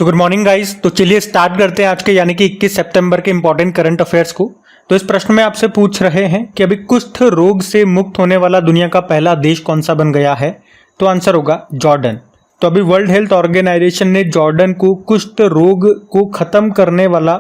So good morning guys. तो चलिए start करते हैं आज के यानी कि 21 सितंबर के इंपॉर्टेंट करंट अफेयर्स को। तो इस प्रश्न में आपसे पूछ रहे हैं कि अभी कुष्ठ रोग से मुक्त होने वाला दुनिया का पहला देश कौन सा बन गया है। तो आंसर होगा जॉर्डन। तो अभी वर्ल्ड हेल्थ ऑर्गेनाइजेशन ने जॉर्डन को कुष्ठ रोग को खत्म करने वाला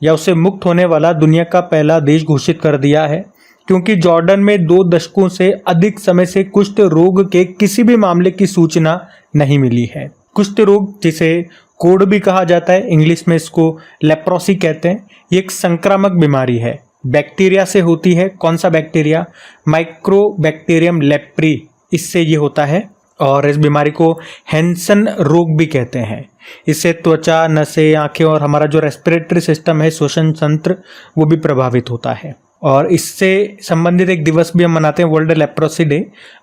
या उससे मुक्त होने वाला दुनिया का पहला देश घोषित कर दिया है, क्योंकि जॉर्डन में 2 दशकों से अधिक समय से कुष्ठ रोग के किसी भी मामले की सूचना नहीं मिली है। कुष्ठ रोग, जिसे कोढ़ भी कहा जाता है, इंग्लिश में इसको लेप्रोसी कहते हैं, ये एक संक्रामक बीमारी है। बैक्टीरिया से होती है। कौन सा बैक्टीरिया? माइक्रोबैक्टीरियम लेप्री, इससे ये होता है। और इस बीमारी को हैंसन रोग भी कहते हैं। इससे त्वचा, नसें, आंखें और हमारा जो रेस्पिरेटरी सिस्टम है, श्वसन तंत्र, वो भी प्रभावित होता है। और इससे संबंधित एक दिवस भी हम मनाते हैं, वर्ल्ड लेप्रोसी डे।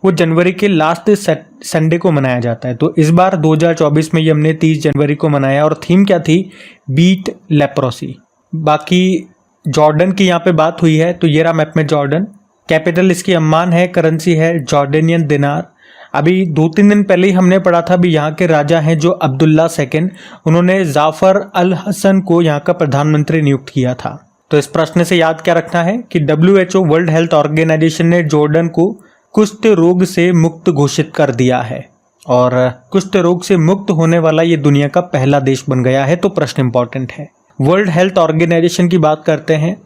वो जनवरी के लास्ट संडे को मनाया जाता है। तो इस बार 2024 में ये हमने 30 जनवरी को मनाया और थीम क्या थी? Beat leprosy. बाकी जॉर्डन की यहाँ पे बात हुई है, तो ये रहा मैप में जॉर्डन। कैपिटल इसकी अम्मान है, करेंसी है जॉर्डेनियन दिनार। अभी 2-3 दिन पहले ही हमने पढ़ा था, अभी यहाँ के राजा हैं जो अब्दुल्ला II, उन्होंने जाफर अल हसन को यहाँ का प्रधानमंत्री नियुक्त किया था। तो इस प्रश्न से याद क्या रखना है कि WHO वर्ल्ड हेल्थ ऑर्गेनाइजेशन ने जॉर्डन को कुष्ठ रोग से मुक्त घोषित कर दिया है और कुष्ठ रोग से मुक्त होने वाला ये दुनिया का पहला देश बन गया है। तो प्रश्न इंपॉर्टेंट है। वर्ल्ड हेल्थ ऑर्गेनाइजेशन की बात करते हैं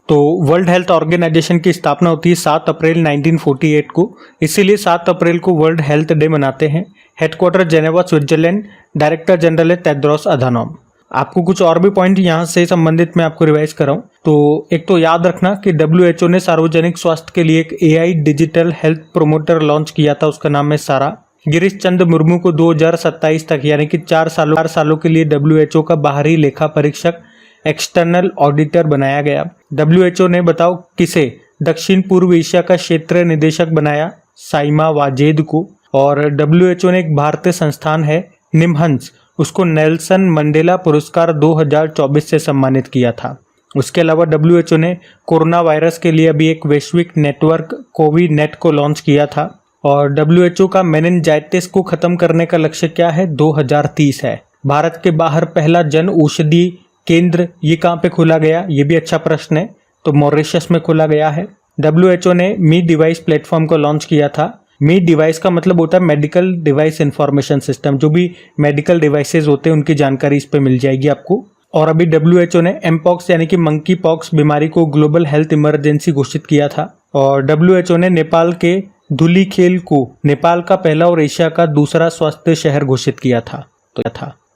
तो वर्ल्ड हेल्थ ऑर्गेनाइजेशन की स्थापना होती है 7 अप्रैल 1948 को, इसीलिए 7 अप्रैल को वर्ल्ड हेल्थ डे मनाते हैं। Headquarter Geneva, Switzerland. Director general है टेड्रोस अधानोम। आपको कुछ और भी पॉइंट यहाँ से संबंधित मैं आपको रिवाइज कराऊं तो एक तो याद रखना कि WHO ने सार्वजनिक स्वास्थ्य के लिए एक AI digital health promoter launch किया था, उसका नाम है सारा। गिरीश चंद्र मुर्मू को 2027 तक यानी कि 4 सालों के लिए WHO का बाहरी लेखा परीक्षक एक्सटर्नल ऑडिटर बनाया गया। WHO ने बताओ किसे दक्षिण पूर्व एशिया का क्षेत्रीय निदेशक बनाया? साइमा वाजेद को। और WHO ने एक भारतीय संस्थान है निमहंस, उसको नेल्सन मंडेला पुरस्कार 2024 से सम्मानित किया था। उसके अलावा WHO ने कोरोना वायरस के लिए अभी एक वैश्विक नेटवर्क कोविनेट को लॉन्च किया था। और WHO का मेनिनजाइटिस को खत्म करने का लक्ष्य क्या है? 2030 है। भारत के बाहर पहला जन औषधि केंद्र ये कहाँ पे खोला गया? ये भी अच्छा प्रश्न है। तो मॉरिशस में खोला गया है। WHO ने मी डिवाइस प्लेटफॉर्म को लॉन्च किया था। मी डिवाइस का मतलब होता है मेडिकल डिवाइस इंफॉर्मेशन सिस्टम। जो भी मेडिकल डिवाइसेज होते हैं उनकी जानकारी इस पे मिल जाएगी आपको। और अभी WHO ने एमपॉक्स यानी कि मंकी पॉक्स बीमारी को ग्लोबल हेल्थ इमरजेंसी घोषित किया था। और WHO ने नेपाल के धुलीखेल को नेपाल का पहला और एशिया का दूसरा स्वास्थ्य शहर घोषित किया था।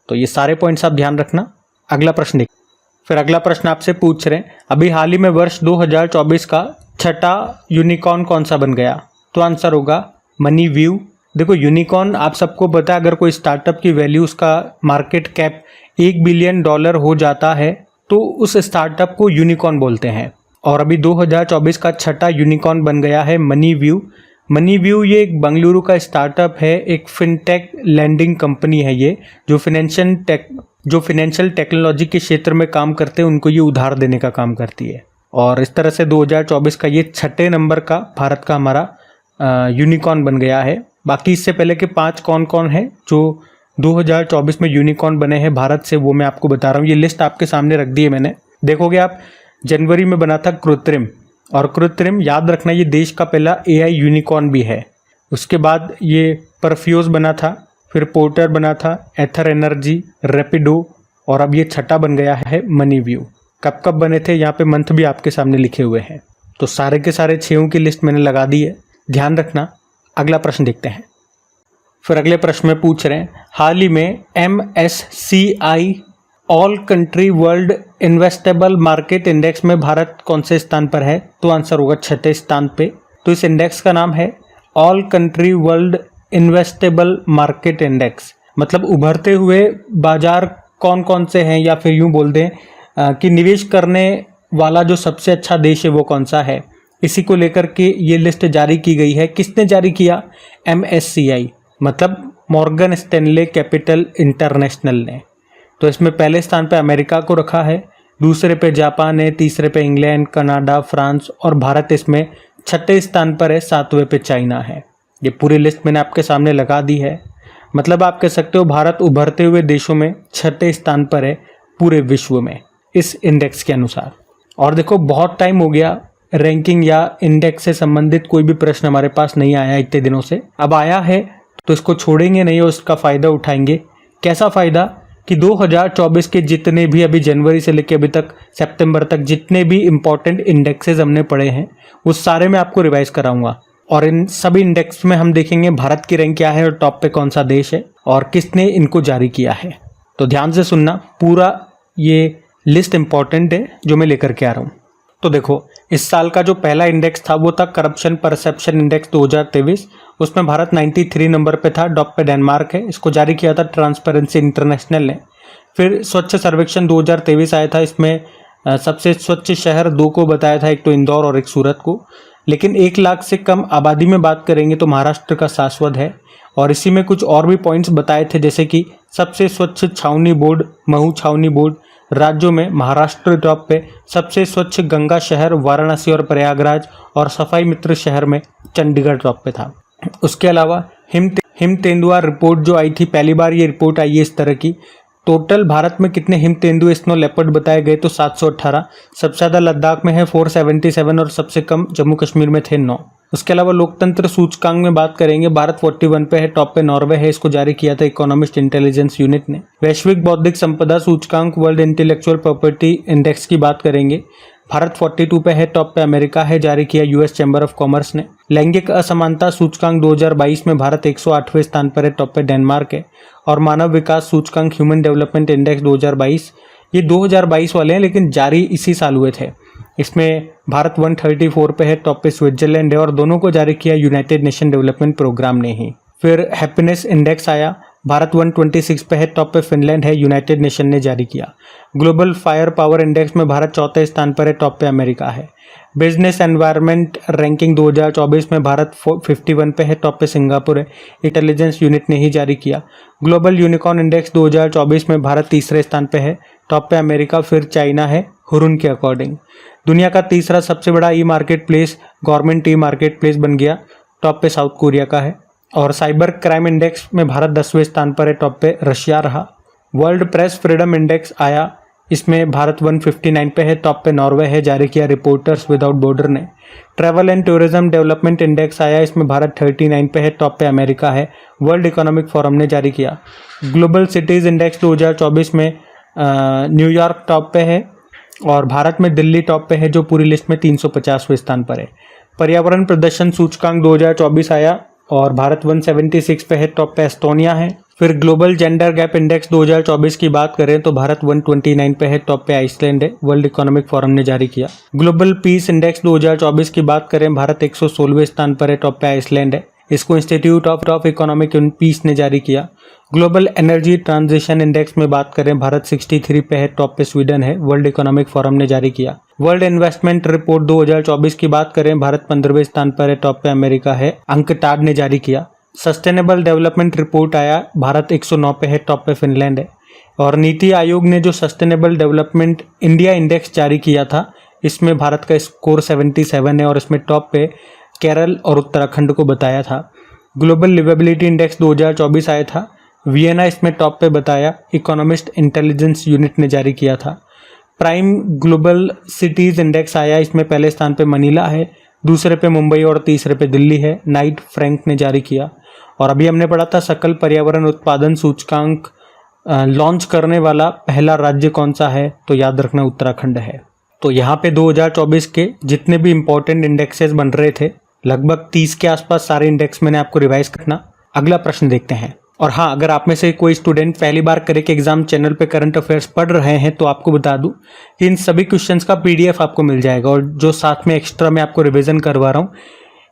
तो ये सारे पॉइंट्स आप ध्यान रखना। अगला प्रश्न देख। फिर अगला प्रश्न आपसे पूछ रहे हैं, अभी हाल ही में वर्ष 2024 का छठा यूनिकॉर्न कौन सा बन गया? तो आंसर होगा मनीव्यू। देखो यूनिकॉर्न आप सबको पता है, अगर कोई स्टार्टअप की वैल्यू, उसका मार्केट कैप $1 बिलियन हो जाता है तो उस स्टार्टअप को यूनिकॉर्न बोलते हैं। और अभी 2024 का छठा यूनिकॉर्न बन गया है मनीव्यू। मनीव्यू ये एक बंगलुरु का स्टार्टअप है, एक फिनटेक लैंडिंग कंपनी है ये, जो फिनेंशियल टेक्नोलॉजी के क्षेत्र में काम करते हैं, उनको ये उधार देने का काम करती है। और इस तरह से 2024 का ये 6ठे नंबर का भारत का हमारा यूनिकॉर्न बन गया है। बाकी इससे पहले के 5 कौन कौन है जो 2024 में यूनिकॉर्न बने हैं भारत से, वो मैं आपको बता रहा हूँ। ये लिस्ट आपके सामने रख दी है मैंने, देखोगे आप। जनवरी में बना था कृत्रिम, और कृत्रिम याद रखना ये देश का पहला AI यूनिकॉर्न भी है। उसके बाद ये परफ्यूज बना था, फिर पोर्टर बना था, एथर एनर्जी, रैपिडो, और अब ये छठा बन गया है मनीव्यू। कब कब बने थे यहाँ पे मंथ भी आपके सामने लिखे हुए हैं। तो सारे के सारे 6 की लिस्ट मैंने लगा दी है, ध्यान रखना। अगला प्रश्न देखते हैं। फिर अगले प्रश्न में पूछ रहे हैं, हाल ही में MSCI all country world investable market index में भारत कौन से स्थान पर है? तो आंसर होगा 6ठे स्थान पे। तो इस इंडेक्स का नाम है all country world investable market index. मतलब उभरते हुए बाजार कौन कौन से हैं, या फिर यूं बोल दें कि निवेश करने वाला जो सबसे अच्छा देश है वो कौन सा है, इसी को लेकर के ये लिस्ट जारी की गई है। किसने जारी किया? MSCI, मतलब मॉर्गन स्टैनले कैपिटल इंटरनेशनल ने। तो इसमें पहले स्थान पे अमेरिका को रखा है, दूसरे पे जापान है, तीसरे पे इंग्लैंड, कनाडा, फ्रांस, और भारत इसमें 6ठे स्थान पर है, 7वें पे चाइना है। ये पूरी लिस्ट मैंने आपके सामने लगा दी है। मतलब आप कह सकते हो भारत उभरते हुए देशों में 6ठे स्थान पर है पूरे विश्व में इस इंडेक्स के अनुसार। और देखो बहुत टाइम हो गया रैंकिंग या इंडेक्स से संबंधित कोई भी प्रश्न हमारे पास नहीं आया इतने दिनों से। अब आया है तो इसको छोड़ेंगे नहीं और उसका फ़ायदा उठाएंगे। कैसा फ़ायदा कि 2024 के जितने भी अभी जनवरी से लेकर अभी तक सितंबर तक जितने भी इम्पोर्टेंट इंडेक्सेस हमने पढ़े हैं उस सारे मैं आपको रिवाइज कराऊंगा। और इन सभी इंडेक्स में हम देखेंगे भारत की रैंक क्या है और टॉप पे कौन सा देश है और किसने इनको जारी किया है। तो ध्यान से सुनना, पूरा ये लिस्ट इंपॉर्टेंट है जो मैं लेकर के आ रहा हूँ। तो देखो इस साल का जो पहला इंडेक्स था वो था करप्शन परसेप्शन इंडेक्स 2023। उसमें भारत 93 नंबर पे था, टॉप पे डेनमार्क है। इसको जारी किया था ट्रांसपेरेंसी इंटरनेशनल ने। फिर स्वच्छ सर्वेक्षण 2023 आया था। इसमें सबसे स्वच्छ शहर 2 को बताया था, एक तो इंदौर और एक सूरत को। लेकिन 1 लाख से कम आबादी में बात करेंगे तो महाराष्ट्र का शाश्वत है। और इसी में कुछ और भी पॉइंट्स बताए थे, जैसे कि सबसे स्वच्छ छावनी बोर्ड महू छावनी बोर्ड राज्यों में महाराष्ट्र टॉप पे, सबसे स्वच्छ गंगा शहर वाराणसी और प्रयागराज, और सफाई मित्र शहर में चंडीगढ़ टॉप पे था। उसके अलावा हिम तेंदुआ रिपोर्ट जो आई थी, पहली बार ये रिपोर्ट आई है इस तरह की। टोटल भारत में कितने हिम तेंदुए स्नो लेपर्ड बताए गए तो 718। सबसे ज़्यादा लद्दाख में है 477 और सबसे कम जम्मू कश्मीर में थे 9। उसके अलावा लोकतंत्र सूचकांक में बात करेंगे, भारत 41 पे है, टॉप पे नॉर्वे है। इसको जारी किया था इकोनॉमिस्ट इंटेलिजेंस यूनिट ने। वैश्विक बौद्धिक संपदा सूचकांक वर्ल्ड इंटेलेक्चुअल प्रॉपर्टी इंडेक्स की बात करेंगे, भारत 42 पे है, टॉप पे अमेरिका है, जारी किया यूएस चैम्बर ऑफ कॉमर्स ने। लैंगिक असमानता सूचकांक 2022 में भारत 108वें स्थान पर है, टॉप पे डेनमार्क है। और मानव विकास सूचकांक ह्यूमन डेवलपमेंट इंडेक्स 2022, ये 2022 वाले हैं लेकिन जारी इसी साल हुए थे। इसमें भारत 134 पे है, टॉप पे स्विट्जरलैंड है, और दोनों को जारी किया यूनाइटेड नेशन डेवलपमेंट प्रोग्राम ने ही। फिर हैप्पीनेस इंडेक्स आया, भारत 126 पे है, टॉप पे फिनलैंड है, यूनाइटेड नेशन ने जारी किया। ग्लोबल फायर पावर इंडेक्स में भारत 4थे स्थान पर है, टॉप पे अमेरिका है। बिजनेस एनवायरनमेंट रैंकिंग 2024 में भारत 51 पे है, टॉप पे सिंगापुर है, इंटेलिजेंस यूनिट ने ही जारी किया। ग्लोबल यूनिकॉर्न इंडेक्स 2024 में भारत 3रे स्थान पे है, टॉप पे अमेरिका, फिर चाइना है हुरुन के अकॉर्डिंग। दुनिया का तीसरा सबसे बड़ा ई market place government e market place बन गया, टॉप पे साउथ कोरिया का है। और साइबर क्राइम इंडेक्स में भारत 10वें स्थान पर है, टॉप पे रशिया रहा। वर्ल्ड प्रेस फ्रीडम इंडेक्स आया, इसमें भारत 159 पे है, टॉप पे नॉर्वे है, जारी किया रिपोर्टर्स विदाउट बॉर्डर ने। Travel and tourism development index आया, इसमें भारत 39 पे है, टॉप पे अमेरिका है, वर्ल्ड इकोनॉमिक फोरम ने जारी किया। ग्लोबल सिटीज़ इंडेक्स 2024 में न्यूयॉर्क टॉप पे है और भारत में दिल्ली टॉप पे है, जो पूरी लिस्ट में 350वें स्थान पर है। पर्यावरण प्रदर्शन सूचकांक 2024 आया और भारत 176 पे है, टॉप पे एस्टोनिया है। फिर ग्लोबल जेंडर गैप इंडेक्स 2024 की बात करें तो भारत 129 पे है, टॉप पे आइसलैंड है, वर्ल्ड इकोनॉमिक फोरम ने जारी किया। ग्लोबल पीस इंडेक्स 2024 की बात करें, भारत 116वें स्थान पर है, टॉप पे आइसलैंड है, इसको इंस्टीट्यूट ऑफ इकोनॉमिक पीस ने जारी किया। ग्लोबल एनर्जी ट्रांजिशन इंडेक्स में बात करें, भारत 63 पे है, टॉप पे स्वीडन है, वर्ल्ड इकोनॉमिक फोरम ने जारी किया। वर्ल्ड इन्वेस्टमेंट रिपोर्ट 2024 की बात करें, भारत 15वें स्थान पर है, टॉप पे अमेरिका है, अंकटाड ने जारी किया। सस्टेनेबल डेवलपमेंट रिपोर्ट आया, भारत 109 पे है, टॉप पे फिनलैंड है। और नीति आयोग ने जो सस्टेनेबल डेवलपमेंट इंडिया इंडेक्स जारी किया था, इसमें भारत का स्कोर 77 है और इसमें टॉप पे केरल और उत्तराखंड को बताया था। ग्लोबल लिवेबिलिटी इंडेक्स 2024 आया था, वियना इसमें टॉप पे बताया, इकोनॉमिस्ट इंटेलिजेंस यूनिट ने जारी किया था। प्राइम ग्लोबल सिटीज़ इंडेक्स आया, इसमें पहले स्थान पे मनीला है, दूसरे पे मुंबई और तीसरे पे दिल्ली है, नाइट फ्रैंक ने जारी किया। और अभी हमने पढ़ा था सकल पर्यावरण उत्पादन सूचकांक लॉन्च करने वाला पहला राज्य कौन सा है, तो याद रखना उत्तराखंड है। तो यहाँ पे 2024 के जितने भी इंपॉर्टेंट इंडेक्सेस बन रहे थे, लगभग 30 के आसपास सारे इंडेक्स मैंने आपको रिवाइज करना। अगला प्रश्न देखते हैं। और हाँ, अगर आप में से कोई स्टूडेंट पहली बार करके एग्जाम चैनल पे करंट अफेयर्स पढ़ रहे हैं तो आपको बता दूं कि इन सभी क्वेश्चंस का पीडीएफ आपको मिल जाएगा, और जो साथ में एक्स्ट्रा मैं आपको रिवीजन करवा रहा हूँ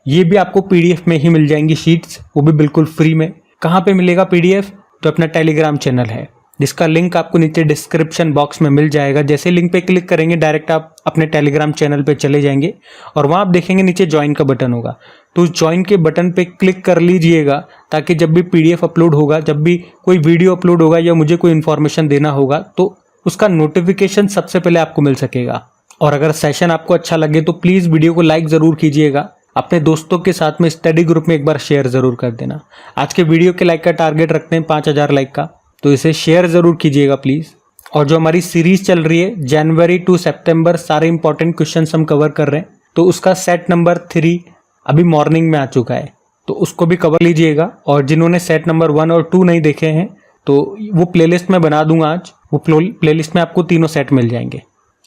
ये भी आपको पीडीएफ में ही मिल जाएंगी शीट्स, वो भी बिल्कुल फ्री में। कहाँ पे मिलेगा पीडीएफ, तो अपना टेलीग्राम चैनल है जिसका लिंक आपको नीचे डिस्क्रिप्शन बॉक्स में मिल जाएगा। जैसे लिंक पे क्लिक करेंगे डायरेक्ट आप अपने टेलीग्राम चैनल पे चले जाएंगे और वहाँ आप देखेंगे नीचे ज्वाइन का बटन होगा, तो उस ज्वाइन के बटन पे क्लिक कर लीजिएगा ताकि जब भी पीडीएफ अपलोड होगा, जब भी कोई वीडियो अपलोड होगा या मुझे कोई इन्फॉर्मेशन देना होगा तो उसका नोटिफिकेशन सबसे पहले आपको मिल सकेगा। और अगर सेशन आपको अच्छा लगे तो प्लीज़ वीडियो को लाइक ज़रूर कीजिएगा। अपने दोस्तों के साथ में स्टडी ग्रुप में एक बार शेयर ज़रूर कर देना। आज के वीडियो के लाइक का टारगेट रखते हैं 5000 लाइक का, तो इसे शेयर ज़रूर कीजिएगा प्लीज़। और जो हमारी सीरीज़ चल रही है जनवरी टू सितंबर सारे इंपॉर्टेंट क्वेश्चन हम कवर कर रहे हैं, तो उसका सेट नंबर 3 अभी मॉर्निंग में आ चुका है, तो उसको भी कवर लीजिएगा। और जिन्होंने सेट नंबर 1 और 2 नहीं देखे हैं तो वो प्लेलिस्ट में बना दूंगा आज, वो प्लेलिस्ट में आपको तीनों सेट मिल जाएंगे।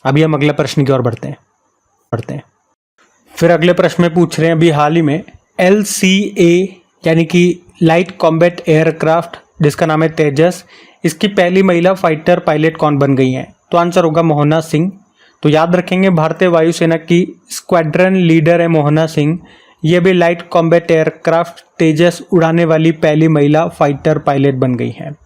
अभी हम अगले प्रश्न की ओर बढ़ते हैं। फिर अगले प्रश्न में पूछ रहे हैं, अभी हाल ही में LCA यानी कि लाइट कॉम्बैट एयरक्राफ्ट जिसका नाम है तेजस, इसकी पहली महिला फाइटर पायलट कौन बन गई हैं? तो आंसर होगा मोहना सिंह। तो याद रखेंगे भारतीय वायुसेना की स्क्वाड्रन लीडर है मोहना सिंह। ये भी लाइट कॉम्बैट एयरक्राफ्ट तेजस उड़ाने वाली पहली महिला फाइटर पायलट बन गई हैं।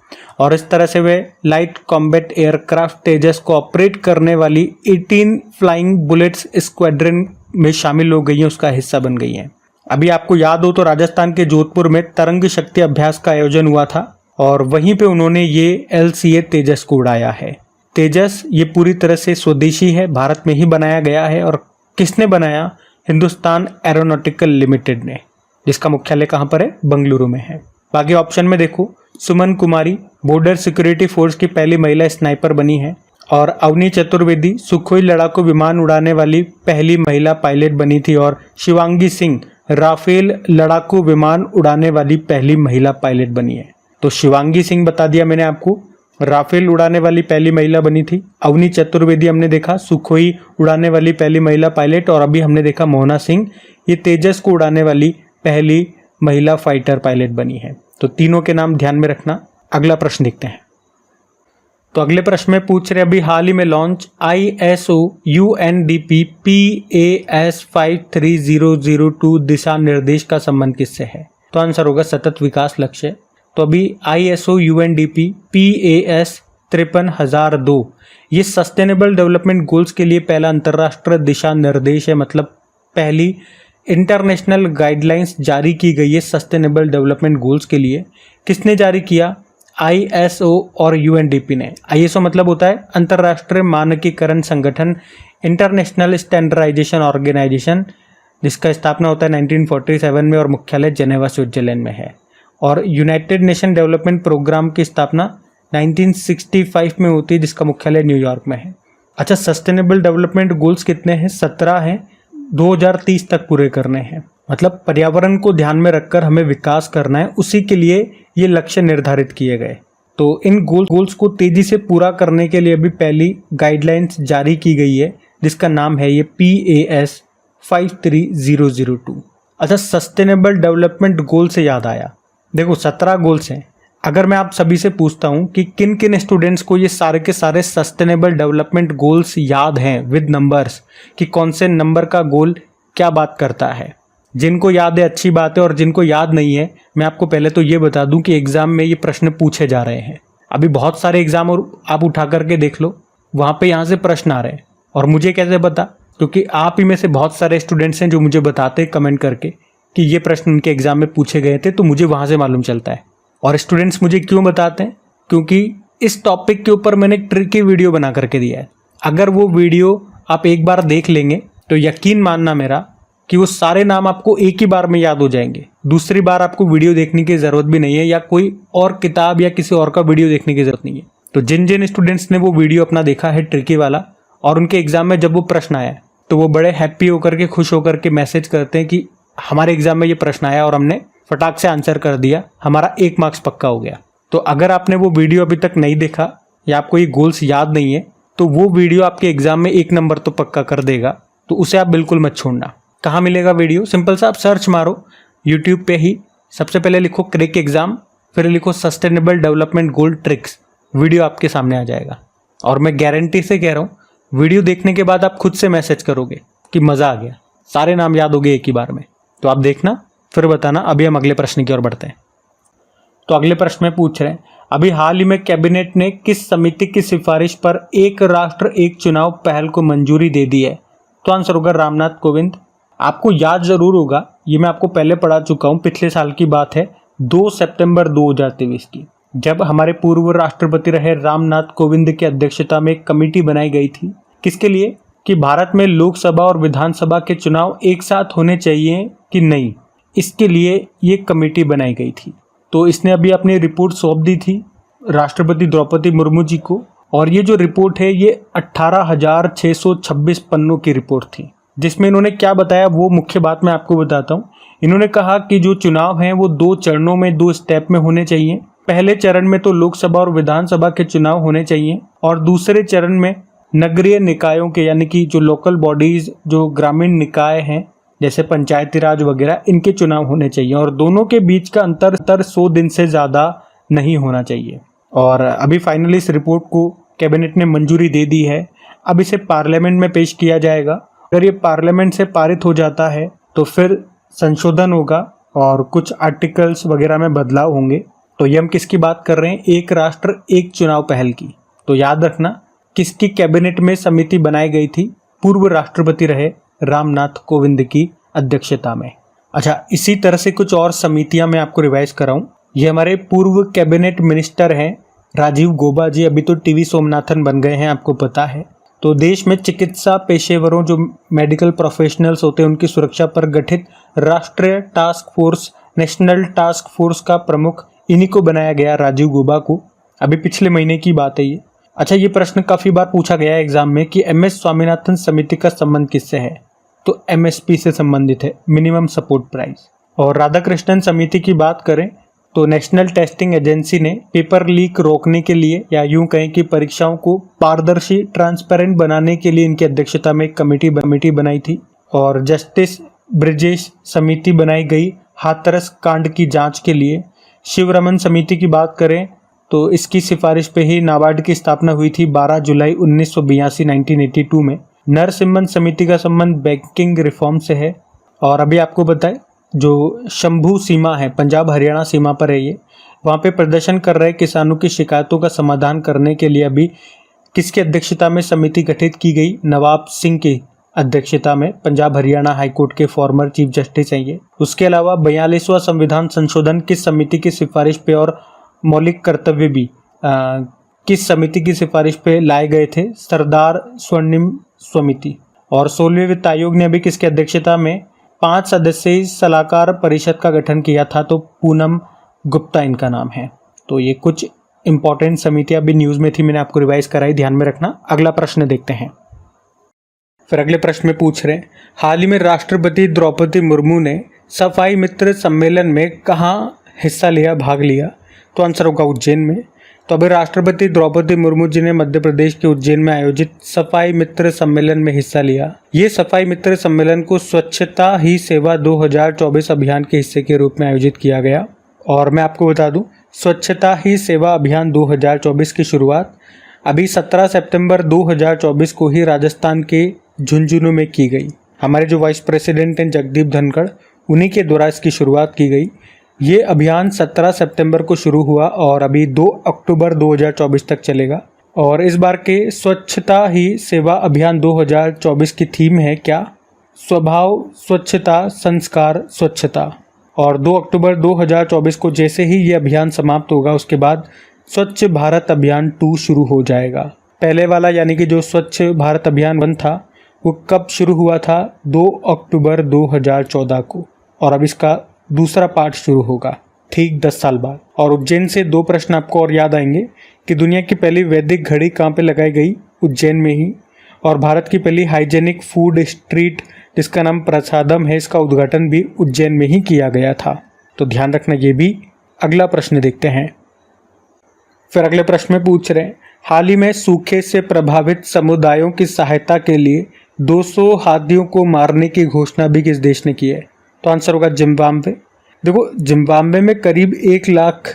और इस तरह से वे लाइट कॉम्बैट एयरक्राफ्ट तेजस को ऑपरेट करने वाली 18 फ्लाइंग बुलेट्स स्क्वाड्रन में शामिल हो गई हैं, उसका हिस्सा बन गई हैं। अभी आपको याद हो तो राजस्थान के जोधपुर में तरंग शक्ति अभ्यास का आयोजन हुआ था और वहीं पे उन्होंने ये LCA तेजस को उड़ाया है। तेजस ये पूरी तरह से स्वदेशी है, भारत में ही बनाया गया है। और किसने बनाया? हिंदुस्तान एरोनॉटिकल लिमिटेड ने, जिसका मुख्यालय कहाँ पर है? बंगलुरु में है। बाकी ऑप्शन में देखो, सुमन कुमारी बॉर्डर सिक्योरिटी फोर्स की पहली महिला स्नाइपर बनी है। और अवनी चतुर्वेदी सुखोई लड़ाकू विमान उड़ाने वाली पहली महिला पायलट बनी थी। और शिवांगी सिंह राफेल लड़ाकू विमान उड़ाने वाली पहली महिला पायलट बनी है। तो शिवांगी सिंह बता दिया मैंने आपको, राफेल उड़ाने वाली पहली महिला बनी थी। अवनी चतुर्वेदी हमने देखा सुखोई उड़ाने वाली पहली महिला पायलट। और अभी हमने देखा मोहना सिंह, ये तेजस को उड़ाने वाली पहली महिला फाइटर पायलट बनी है। तो तीनों के नाम ध्यान में रखना। अगला प्रश्न देखते हैं। तो अगले प्रश्न में पूछ रहे, अभी हाल ही में लॉन्च ISO UNDP PAS 53002 दिशा निर्देश का संबंध किससे है? तो आंसर होगा सतत विकास लक्ष्य। तो अभी ISO UNDP PAS 53002 ये सस्टेनेबल डेवलपमेंट गोल्स के लिए पहला अंतर्राष्ट्रीय दिशा निर्देश है, मतलब पहली इंटरनेशनल गाइडलाइंस जारी की गई है सस्टेनेबल डेवलपमेंट गोल्स के लिए। किसने जारी किया? ISO और UNDP ने। ISO मतलब होता है अंतर्राष्ट्रीय मानकीकरण संगठन, इंटरनेशनल स्टैंडर्डाइजेशन ऑर्गेनाइजेशन, जिसका स्थापना होता है 1947 में और मुख्यालय जेनेवा स्विट्जरलैंड में है। और यूनाइटेड नेशन डेवलपमेंट प्रोग्राम की स्थापना 1965 में होती है, जिसका मुख्यालय न्यूयॉर्क में है। अच्छा, सस्टेनेबल डेवलपमेंट गोल्स कितने हैं? 17 हैं, 2030 तक पूरे करने हैं। मतलब पर्यावरण को ध्यान में रखकर हमें विकास करना है, उसी के लिए ये लक्ष्य निर्धारित किए गए। तो इन गोल्स को तेजी से पूरा करने के लिए अभी पहली गाइडलाइंस जारी की गई है, जिसका नाम है ये PAS 53002। अच्छा, सस्टेनेबल डेवलपमेंट गोल से याद आया, देखो 17 गोल्स हैं। अगर मैं आप सभी से पूछता हूं कि किन किन स्टूडेंट्स को ये सारे के सारे सस्टेनेबल डेवलपमेंट गोल्स याद हैं विद नंबर्स, कि कौन से नंबर का गोल क्या बात करता है। जिनको याद है अच्छी बात है, और जिनको याद नहीं है मैं आपको पहले तो ये बता दूं कि एग्जाम में ये प्रश्न पूछे जा रहे हैं। अभी बहुत सारे एग्जाम और आप उठा करके देख लो, वहाँ पे यहाँ से प्रश्न आ रहे हैं। और मुझे कैसे पता? क्योंकि आप ही में से बहुत सारे स्टूडेंट्स हैं जो मुझे बताते हैं कमेंट करके कि ये प्रश्न उनके एग्जाम में पूछे गए थे, तो मुझे वहाँ से मालूम चलता है। और स्टूडेंट्स मुझे क्यों बताते हैं? क्योंकि इस टॉपिक के ऊपर मैंने एक ट्रिकी वीडियो बना करके दिया है। अगर वो वीडियो आप एक बार देख लेंगे तो यकीन मानना मेरा कि वो सारे नाम आपको एक ही बार में याद हो जाएंगे। दूसरी बार आपको वीडियो देखने की ज़रूरत भी नहीं है, या कोई और किताब या किसी और का वीडियो देखने की ज़रूरत नहीं है। तो जिन जिन स्टूडेंट्स ने वो वीडियो अपना देखा है ट्रिकी वाला, और उनके एग्जाम में जब वो प्रश्न आया तो वो बड़े हैप्पी होकर के, खुश होकर के मैसेज करते हैं कि हमारे एग्जाम में ये प्रश्न आया और हमने फटाक से आंसर कर दिया, हमारा 1 मार्क्स पक्का हो गया। तो अगर आपने वो वीडियो अभी तक नहीं देखा या आपको ये गोल्स याद नहीं है, तो वो वीडियो आपके एग्जाम में 1 नंबर तो पक्का कर देगा, तो उसे आप बिल्कुल मत छोड़ना। कहाँ मिलेगा वीडियो? सिंपल सा आप सर्च मारो यूट्यूब पे ही, सबसे पहले लिखो क्रैक एग्जाम, फिर लिखो sustainable development goal tricks, video आपके सामने आ जाएगा। और मैं गारंटी से कह रहा हूँ, वीडियो देखने के बाद आप खुद से मैसेज करोगे कि मज़ा आ गया, सारे नाम याद हो गए एक ही बार में। तो आप देखना फिर बताना। अभी हम अगले प्रश्न की ओर बढ़ते हैं। तो अगले प्रश्न में पूछ रहे हैं, अभी हाल ही में कैबिनेट ने किस समिति की सिफारिश पर एक राष्ट्र एक चुनाव पहल को मंजूरी दे दी है? तो आंसर होगा रामनाथ कोविंद। आपको याद जरूर होगा, ये मैं आपको पहले पढ़ा चुका हूँ, पिछले साल की बात है, 2 सितंबर 2023 की, जब हमारे पूर्व राष्ट्रपति रहे रामनाथ कोविंद की अध्यक्षता में एक कमेटी बनाई गई थी। किसके लिए? कि भारत में लोकसभा और विधानसभा के चुनाव एक साथ होने चाहिए कि नहीं, इसके लिए ये कमेटी बनाई गई थी। तो इसने अभी अपनी रिपोर्ट सौंप दी थी राष्ट्रपति द्रौपदी मुर्मू जी को, और ये जो रिपोर्ट है ये 18,626 पन्नों की रिपोर्ट थी, जिसमें इन्होंने क्या बताया वो मुख्य बात मैं आपको बताता हूँ। इन्होंने कहा कि जो चुनाव हैं वो 2 चरणों में 2 स्टेप में होने चाहिए। पहले चरण में तो लोकसभा और विधानसभा के चुनाव होने चाहिए, और दूसरे चरण में नगरीय निकायों के यानी कि जो लोकल बॉडीज, जो ग्रामीण निकाय हैं जैसे पंचायती राज वगैरह, इनके चुनाव होने चाहिए, और दोनों के बीच का अंतर 100 दिन से ज़्यादा नहीं होना चाहिए। और अभी फाइनली इस रिपोर्ट को कैबिनेट ने मंजूरी दे दी है। अब इसे पार्लियामेंट में पेश किया जाएगा। अगर ये पार्लियामेंट से पारित हो जाता है तो फिर संशोधन होगा और कुछ आर्टिकल्स वगैरह में बदलाव होंगे। तो ये हम किसकी बात कर रहे हैं? एक राष्ट्र एक चुनाव पहल की। तो याद रखना किसकी कैबिनेट में समिति बनाई गई थी? पूर्व राष्ट्रपति रहे रामनाथ कोविंद की अध्यक्षता में। अच्छा, इसी तरह से कुछ और समितियां मैं आपको रिवाइज कराऊं। ये हमारे पूर्व कैबिनेट मिनिस्टर हैं राजीव गौबा जी, अभी तो टीवी सोमनाथन बन गए हैं, आपको पता है। तो देश में चिकित्सा पेशेवरों, जो मेडिकल प्रोफेशनल्स होते हैं, उनकी सुरक्षा पर गठित राष्ट्रीय task force, national task force का प्रमुख इन्हीं को बनाया गया, राजीव गौबा को। अभी पिछले महीने की बात है ये। अच्छा, ये प्रश्न काफ़ी बार पूछा गया है एग्जाम में कि MS स्वामीनाथन समिति का संबंध किससे है? तो MSP से संबंधित है, मिनिमम सपोर्ट प्राइस। और राधाकृष्णन समिति की बात करें तो नेशनल टेस्टिंग एजेंसी ने पेपर लीक रोकने के लिए, या यूं कहें कि परीक्षाओं को पारदर्शी, ट्रांसपेरेंट बनाने के लिए इनकी अध्यक्षता में एक कमेटी बनाई थी। और जस्टिस ब्रिजेश समिति बनाई गई हाथरस कांड की जांच के लिए। शिवरमन समिति की बात करें तो इसकी सिफारिश पे ही नाबार्ड की स्थापना हुई थी 12 जुलाई 1982 1982 में। नरसिम्हन समिति का संबंध बैंकिंग रिफॉर्म से है। और अभी आपको बताएं, जो शंभू सीमा है, पंजाब हरियाणा सीमा पर है ये, वहाँ पे प्रदर्शन कर रहे किसानों की शिकायतों का समाधान करने के लिए अभी किसकी अध्यक्षता में समिति गठित की गई? नवाब सिंह की अध्यक्षता में। पंजाब हरियाणा हाईकोर्ट के फॉर्मर चीफ जस्टिस हैं ये। उसके अलावा 42वां संविधान संशोधन किस समिति की सिफारिश पे और मौलिक कर्तव्य भी किस समिति की सिफारिश पे लाए गए थे? सरदार स्वर्णिम समिति। और 16वें वित्त आयोग ने अभी किसकी अध्यक्षता में 5 सदस्यीय सलाहकार परिषद का गठन किया था? तो पूनम गुप्ता इनका नाम है। तो ये कुछ इंपॉर्टेंट समितियां भी न्यूज़ में थी, मैंने आपको रिवाइज कराई, ध्यान में रखना। अगला प्रश्न देखते हैं। फिर अगले प्रश्न में पूछ रहे हैं, हाल ही में राष्ट्रपति द्रौपदी मुर्मू ने सफाई मित्र सम्मेलन में कहाँ हिस्सा लिया, भाग लिया? तो आंसर होगा उज्जैन में। तो अभी राष्ट्रपति द्रौपदी मुर्मू जी ने मध्य प्रदेश के उज्जैन में आयोजित सफाई मित्र सम्मेलन में हिस्सा लिया। ये सफाई मित्र सम्मेलन को स्वच्छता ही सेवा 2024 अभियान के हिस्से के रूप में आयोजित किया गया। और मैं आपको बता दूं, स्वच्छता ही सेवा अभियान 2024 की शुरुआत अभी 17 सितंबर 2024 को ही राजस्थान के झुंझुनू में की गई। हमारे जो वाइस प्रेसिडेंट हैं जगदीप धनखड़, उन्हीं के द्वारा इसकी शुरुआत की गई। ये अभियान 17 सितंबर को शुरू हुआ और अभी 2 अक्टूबर 2024 तक चलेगा। और इस बार के स्वच्छता ही सेवा अभियान 2024 की थीम है क्या? स्वभाव स्वच्छता, संस्कार स्वच्छता। और 2 अक्टूबर 2024 को जैसे ही ये अभियान समाप्त होगा, उसके बाद स्वच्छ भारत अभियान 2 शुरू हो जाएगा। पहले वाला यानी कि जो स्वच्छ भारत अभियान 1 था, वो कब शुरू हुआ था? 2 अक्टूबर 2014 को। और अब इसका दूसरा पार्ट शुरू होगा ठीक 10 साल बाद। और उज्जैन से 2 प्रश्न आपको और याद आएंगे कि दुनिया की पहली वैदिक घड़ी कहाँ पे लगाई गई? उज्जैन में ही। और भारत की पहली हाइजेनिक फूड स्ट्रीट जिसका नाम प्रसादम है, इसका उद्घाटन भी उज्जैन में ही किया गया था। तो ध्यान रखना ये भी। अगला प्रश्न देखते हैं। फिर अगले प्रश्न में पूछ रहे हैं, हाल ही में सूखे से प्रभावित समुदायों की सहायता के लिए 200 हाथियों को मारने की घोषणा भी किस देश ने की है? तो आंसर होगा जिम्बाब्वे। देखो, जिम्बाब्वे में करीब 1 लाख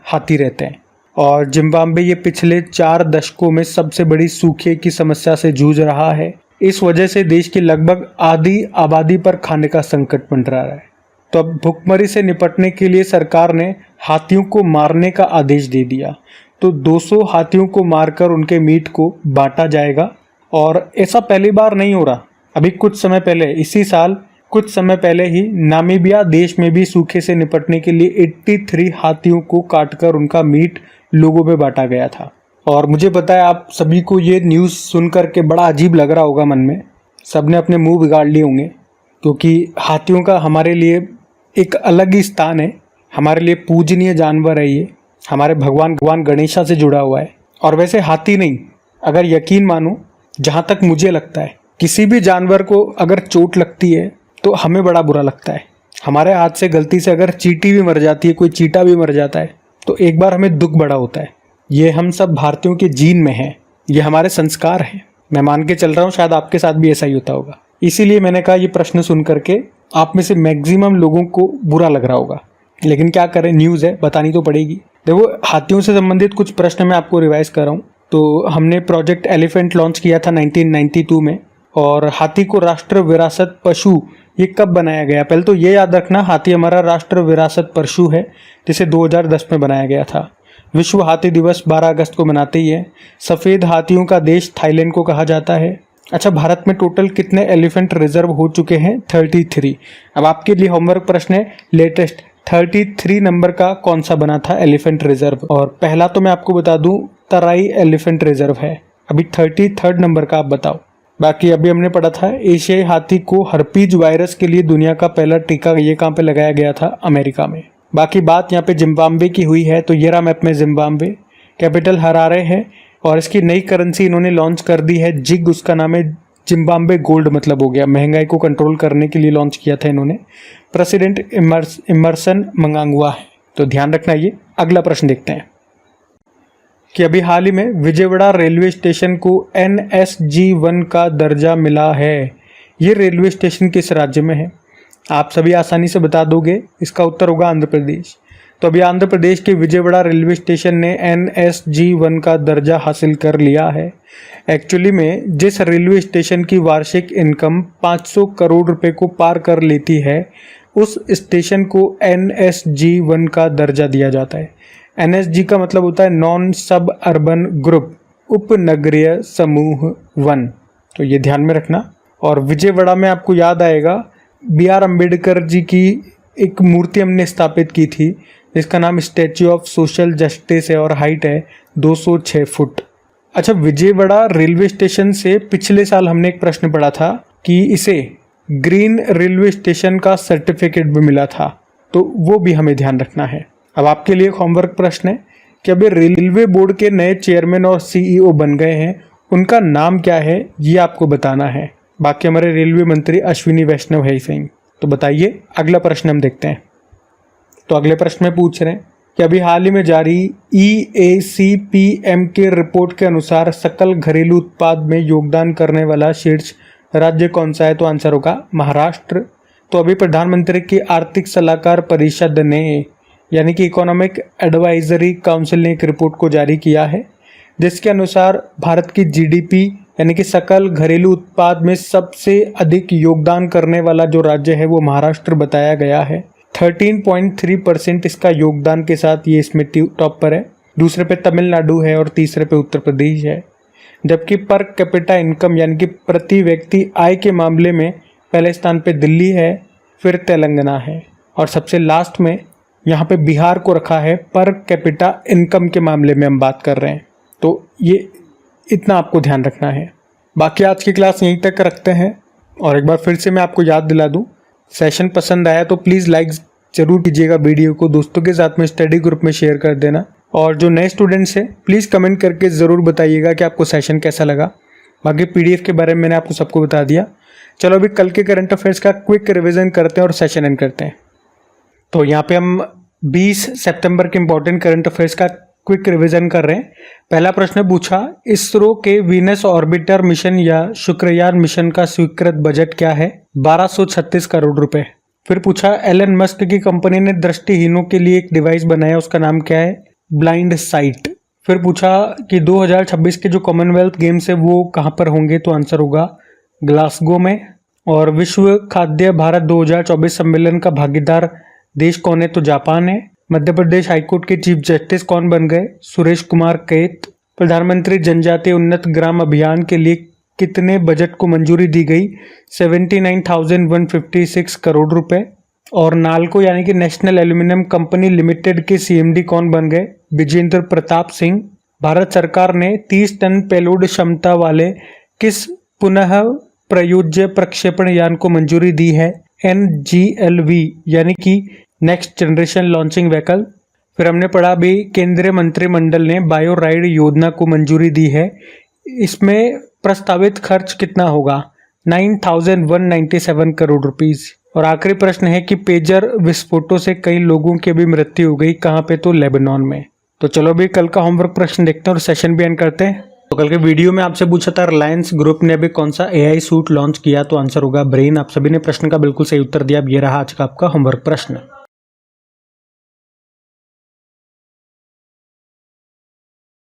हाथी रहते हैं और जिम्बाब्वे ये पिछले 4 दशकों में सबसे बड़ी सूखे की समस्या से जूझ रहा है। इस वजह से देश की लगभग आधी आबादी पर खाने का संकट मंडरा रहा है। तो अब भुखमरी से निपटने के लिए सरकार ने हाथियों को मारने का आदेश दे दिया। तो 200 हाथियों को मारकर उनके मीट को बांटा जाएगा। और ऐसा पहली बार नहीं हो रहा। अभी कुछ समय पहले, इसी साल कुछ समय पहले ही नामीबिया देश में भी सूखे से निपटने के लिए 83 हाथियों को काटकर उनका मीट लोगों में बांटा गया था। और मुझे पता है आप सभी को ये न्यूज़ सुन कर के बड़ा अजीब लग रहा होगा मन में, सबने अपने मुंह बिगाड़ लिए होंगे, क्योंकि हाथियों का हमारे लिए एक अलग ही स्थान है, हमारे लिए पूजनीय जानवर है ये, हमारे भगवान गणेशा से जुड़ा हुआ है। और वैसे हाथी नहीं, अगर यकीन मानो, जहाँ तक मुझे लगता है किसी भी जानवर को अगर चोट लगती है तो हमें बड़ा बुरा लगता है। हमारे हाथ से गलती से अगर चींटी भी मर जाती है, कोई चींटा भी मर जाता है, तो एक बार हमें दुख बड़ा होता है। ये हम सब भारतीयों के जीन में है, ये हमारे संस्कार हैं। मैं मान के चल रहा हूँ शायद आपके साथ भी ऐसा ही होता होगा। इसीलिए मैंने कहा ये प्रश्न सुन करके आप में से मैक्सिमम लोगों को बुरा लग रहा होगा, लेकिन क्या करें, न्यूज़ है, बतानी तो पड़ेगी। देखो, हाथियों से संबंधित कुछ प्रश्न मैं आपको रिवाइज कर रहा हूँ। तो हमने प्रोजेक्ट एलिफेंट लॉन्च किया था 1992 में, और हाथी को राष्ट्र विरासत पशु ये कब बनाया गया? पहले तो ये याद रखना, हाथी हमारा राष्ट्र विरासत पशु है, जिसे 2010 में बनाया गया था। विश्व हाथी दिवस 12 अगस्त को मनाते ही है। सफ़ेद हाथियों का देश थाईलैंड को कहा जाता है। अच्छा, भारत में टोटल कितने एलिफेंट रिजर्व हो चुके हैं? 33। अब आपके लिए होमवर्क प्रश्न है, लेटेस्ट 33 नंबर का कौन सा बना था एलिफेंट रिजर्व? और पहला तो मैं आपको बता दूं, तराई एलिफेंट रिजर्व है। अभी 33rd नंबर का आप बताओ। बाकी अभी हमने पढ़ा था एशियाई हाथी को हर्पीज वायरस के लिए दुनिया का पहला टीका ये कहाँ पे लगाया गया था? अमेरिका में। बाकी बात यहाँ पे जिम्बाब्वे की हुई है, तो ये रहा मैप में जिम्बाब्वे, कैपिटल हरारे है, और इसकी नई करेंसी इन्होंने लॉन्च कर दी है, जिग, उसका नाम है जिम्बाब्वे गोल्ड, मतलब हो गया, महंगाई को कंट्रोल करने के लिए लॉन्च किया था इन्होंने। प्रेसिडेंट इमर्सन मंगांगुआ है, तो ध्यान रखना ये। अगला प्रश्न देखते हैं कि अभी हाल ही में विजयवाड़ा रेलवे स्टेशन को NSG1 का दर्जा मिला है। ये रेलवे स्टेशन किस राज्य में है? आप सभी आसानी से बता दोगे, इसका उत्तर होगा आंध्र प्रदेश। तो अभी आंध्र प्रदेश के विजयवाड़ा रेलवे स्टेशन ने NSG1 का दर्जा हासिल कर लिया है। एक्चुअली में जिस रेलवे स्टेशन की वार्षिक इनकम 500 करोड़ रुपए को पार कर लेती है, उस स्टेशन को NSG1 का दर्जा दिया जाता है। NSG का मतलब होता है नॉन सब अर्बन ग्रुप, उपनगरीय समूह 1, तो ये ध्यान में रखना। और विजयवाड़ा में आपको याद आएगा BR अम्बेडकर जी की एक मूर्ति हमने स्थापित की थी, जिसका नाम स्टैच्यू ऑफ सोशल जस्टिस है, और हाइट है 206 फुट। अच्छा, विजयवाड़ा रेलवे स्टेशन से पिछले साल हमने एक प्रश्न पढ़ा था कि इसे ग्रीन रेलवे स्टेशन का सर्टिफिकेट भी मिला था, तो वो भी हमें ध्यान रखना है। अब आपके लिए एक होमवर्क प्रश्न है कि अभी रेलवे बोर्ड के नए चेयरमैन और CEO बन गए हैं, उनका नाम क्या है ये आपको बताना है। बाकी हमारे रेलवे मंत्री अश्विनी वैष्णव है सिंह, तो बताइए। अगला प्रश्न हम देखते हैं। तो अगले प्रश्न में पूछ रहे हैं कि अभी हाल ही में जारी EACPM के रिपोर्ट के अनुसार सकल घरेलू उत्पाद में योगदान करने वाला शीर्ष राज्य कौन सा है? तो आंसर होगा महाराष्ट्र। तो अभी प्रधानमंत्री की आर्थिक सलाहकार परिषद ने, यानी कि इकोनॉमिक एडवाइजरी काउंसिल ने एक रिपोर्ट को जारी किया है, जिसके अनुसार भारत की GDP यानी कि सकल घरेलू उत्पाद में सबसे अधिक योगदान करने वाला जो राज्य है वो महाराष्ट्र बताया गया है। 13.3% इसका योगदान के साथ ये इसमें टॉप पर है। दूसरे पे तमिलनाडु है और तीसरे पे उत्तर प्रदेश है। जबकि पर कैपिटा इनकम यानी कि प्रति व्यक्ति आय के मामले में पहले स्थान पे दिल्ली है, फिर तेलंगाना है, और सबसे लास्ट में यहाँ पे बिहार को रखा है पर कैपिटा इनकम के मामले में हम बात कर रहे हैं। तो ये इतना आपको ध्यान रखना है। बाकी आज की क्लास यहीं तक रखते हैं, और एक बार फिर से मैं आपको याद दिला दूं, सेशन पसंद आया तो प्लीज़ लाइक जरूर कीजिएगा, वीडियो को दोस्तों के साथ में स्टडी ग्रुप में शेयर कर देना, और जो नए स्टूडेंट्स हैं प्लीज़ कमेंट करके ज़रूर बताइएगा कि आपको सेशन कैसा लगा। बाकी PDF के बारे में मैंने आपको सबको बता दिया। चलो अभी कल के करंट अफेयर्स का क्विक रिविजन करते हैं और सेशन एंड करते हैं। तो यहाँ पे हम 20 सितंबर के इंपॉर्टेंट करंट अफेयर्स का क्विक रिवीजन कर रहे हैं। पहला प्रश्न पूछा, इसरो के वीनस ऑर्बिटर मिशन या शुक्रयान मिशन का स्वीकृत बजट क्या है? 1236 करोड़ रुपए। फिर पूछा, एलन मस्क की कंपनी ने दृष्टिहीनों के लिए एक डिवाइस बनाया, उसका नाम क्या है? Blind site. फिर पूछा कि 2026 के जो कॉमनवेल्थ गेम्स है वो कहाँ पर होंगे? तो आंसर होगा ग्लासगो में। और विश्व खाद्य भारत 2024 सम्मेलन का भागीदार देश कौन है? तो जापान है। मध्य प्रदेश हाईकोर्ट के चीफ जस्टिस कौन बन गए? सुरेश कुमार कैत। प्रधानमंत्री जनजातीय उन्नत ग्राम अभियान के लिए कितने बजट को मंजूरी दी गई? 79,156 करोड़ रुपए। और नालको यानी कि नेशनल एल्यूमिनियम कंपनी लिमिटेड के CMD कौन बन गए? विजेंद्र प्रताप सिंह। भारत सरकार ने 30 टन पेलोड क्षमता वाले किस पुनः प्रयोज्य प्रक्षेपण यान को मंजूरी दी है? NGLV यानी कि नेक्स्ट जनरेशन लॉन्चिंग व्हीकल। फिर हमने पढ़ा भी केंद्रीय मंत्रिमंडल ने बायो राइड योजना को मंजूरी दी है। इसमें प्रस्तावित खर्च कितना होगा? 9,197 करोड़ रुपीस। और आखिरी प्रश्न है कि पेजर विस्फोटों से कई लोगों की भी मृत्यु हो गई, कहाँ पे? तो लेबनान में। तो चलो भी कल का होमवर्क प्रश्न देखते हैं और सेशन भी एंड करते हैं। तो कल के वीडियो में आपसे पूछा था रिलायंस ग्रुप ने अभी कौन सा AI सूट लॉन्च किया, तो आंसर होगा ब्रेन। आप सभी ने प्रश्न का बिल्कुल सही उत्तर दिया। अब ये रहा आज का आपका होमवर्क प्रश्न।